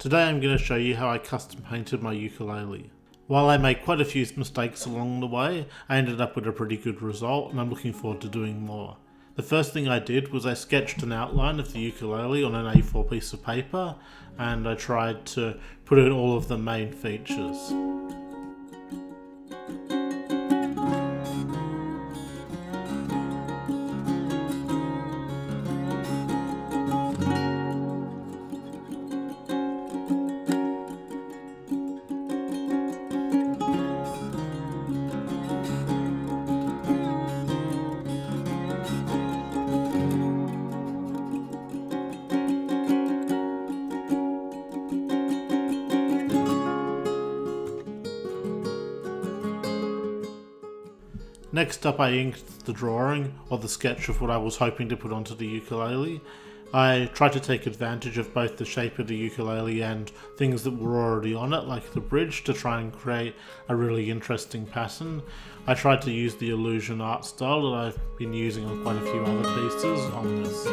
Today I'm going to show you how I custom painted my ukulele. While I made quite a few mistakes along the way, I ended up with a pretty good result and I'm looking forward to doing more. The first thing I did was I sketched an outline of the ukulele on an A4 piece of paper and I tried to put in all of the main features. Next up I inked the drawing, or the sketch of what I was hoping to put onto the ukulele. I tried to take advantage of both the shape of the ukulele and things that were already on it, like the bridge, to try and create a really interesting pattern. I tried to use the illusion art style that I've been using on quite a few other pieces on this.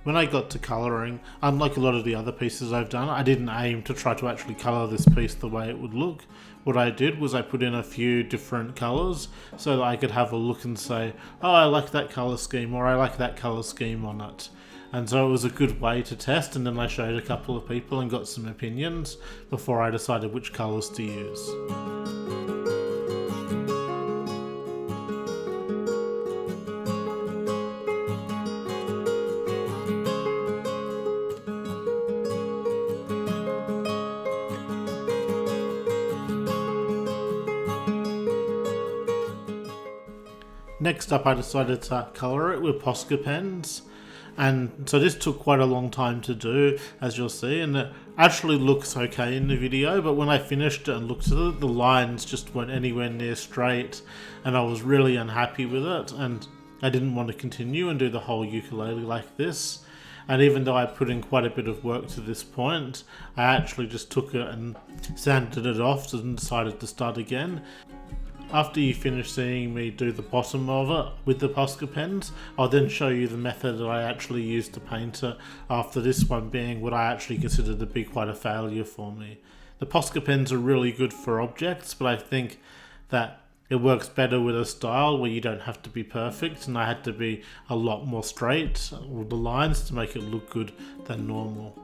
When I got to colouring, unlike a lot of the other pieces I've done, I didn't aim to try to actually colour this piece the way it would look. What I did was I put in a few different colours so that I could have a look and say, oh, I like that colour scheme, or I like that colour scheme on it. And so it was a good way to test, and then I showed a couple of people and got some opinions before I decided which colours to use. Next up I decided to colour it with Posca pens, and so this took quite a long time to do, as you'll see, and it actually looks okay in the video, but when I finished it and looked at it, the lines just weren't anywhere near straight and I was really unhappy with it, and I didn't want to continue and do the whole ukulele like this. And even though I put in quite a bit of work to this point, I actually just took it and sanded it off and decided to start again. After you finish seeing me do the bottom of it with the Posca pens, I'll then show you the method that I actually used to paint it, after this one being what I actually consider to be quite a failure for me. The Posca pens are really good for objects, but I think that it works better with a style where you don't have to be perfect, and I had to be a lot more straight with the lines to make it look good than normal.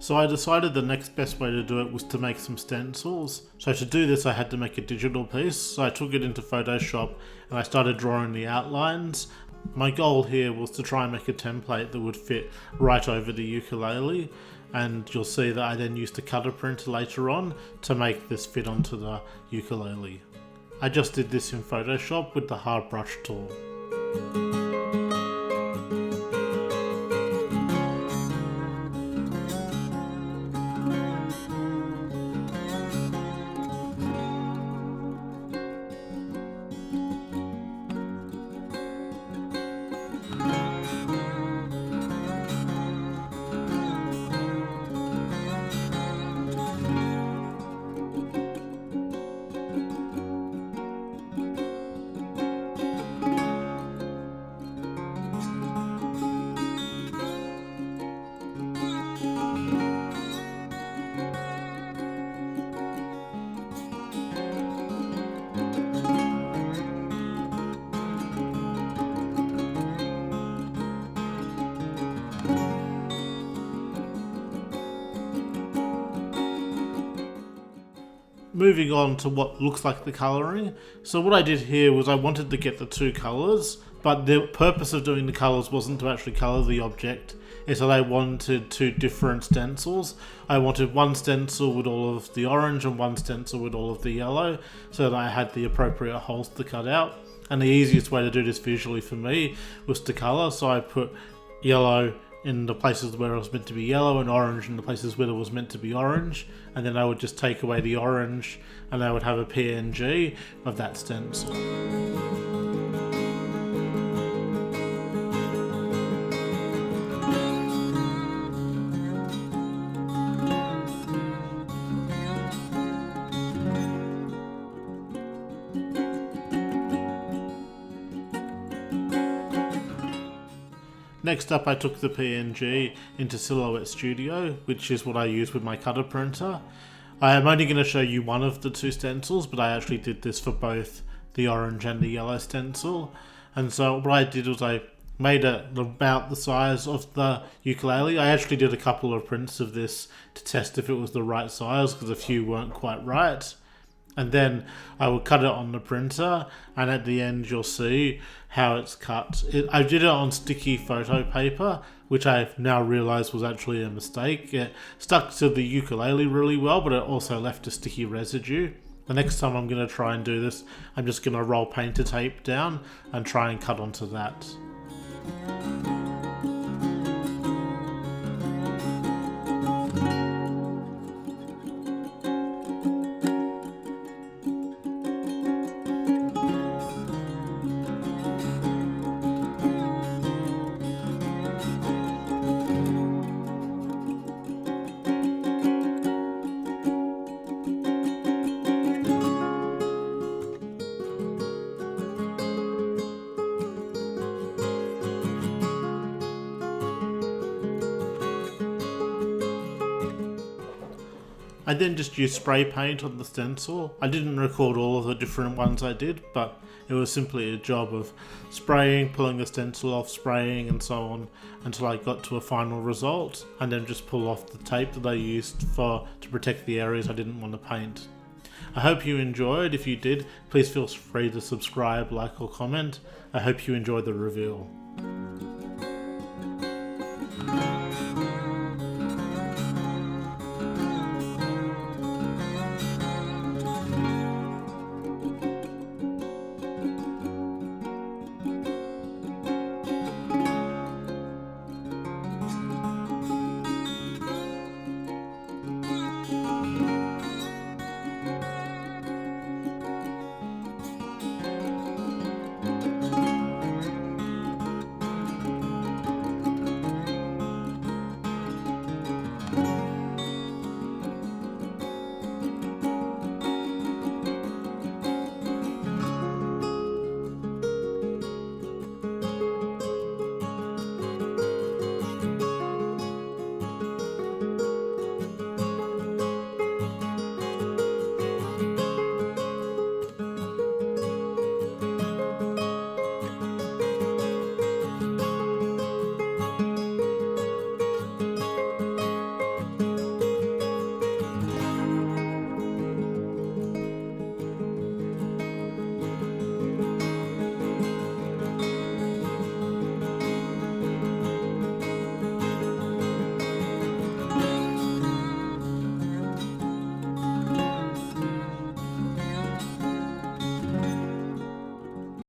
So I decided the next best way to do it was to make some stencils. So to do this I had to make a digital piece, so I took it into Photoshop and I started drawing the outlines. My goal here was to try and make a template that would fit right over the ukulele, and you'll see that I then used a cutter printer later on to make this fit onto the ukulele. I just did this in Photoshop with the hard brush tool. moving on to what looks like the colouring. So what I did here was I wanted to get the two colours, but the purpose of doing the colours wasn't to actually colour the object. It's that I wanted two different stencils. I wanted one stencil with all of the orange and one stencil with all of the yellow, so that I had the appropriate holes to cut out. And the easiest way to do this visually for me was to colour, so I put yellow in the places where it was meant to be yellow and orange in the places where it was meant to be orange, and then I would just take away the orange and I would have a PNG of that stencil. Next up, I took the PNG into Silhouette Studio, which is what I use with my cutter printer. I am only going to show you one of the two stencils, but I actually did this for both the orange and the yellow stencil. And so what I did was I made it about the size of the ukulele. I actually did a couple of prints of this to test if it was the right size, because a few weren't quite right. And then I will cut it on the printer, and at the end you'll see how it's cut. I did it on sticky photo paper, which I've now realised was actually a mistake. It stuck to the ukulele really well, but it also left a sticky residue. The next time I'm going to try and do this, I'm just going to roll painter tape down and try and cut onto that. I then just used spray paint on the stencil. I didn't record all of the different ones I did, but it was simply a job of spraying, pulling the stencil off, spraying and so on until I got to a final result, and then just pull off the tape that I used to protect the areas I didn't want to paint. I hope you enjoyed. If you did, please feel free to subscribe, like or comment. I hope you enjoyed the reveal.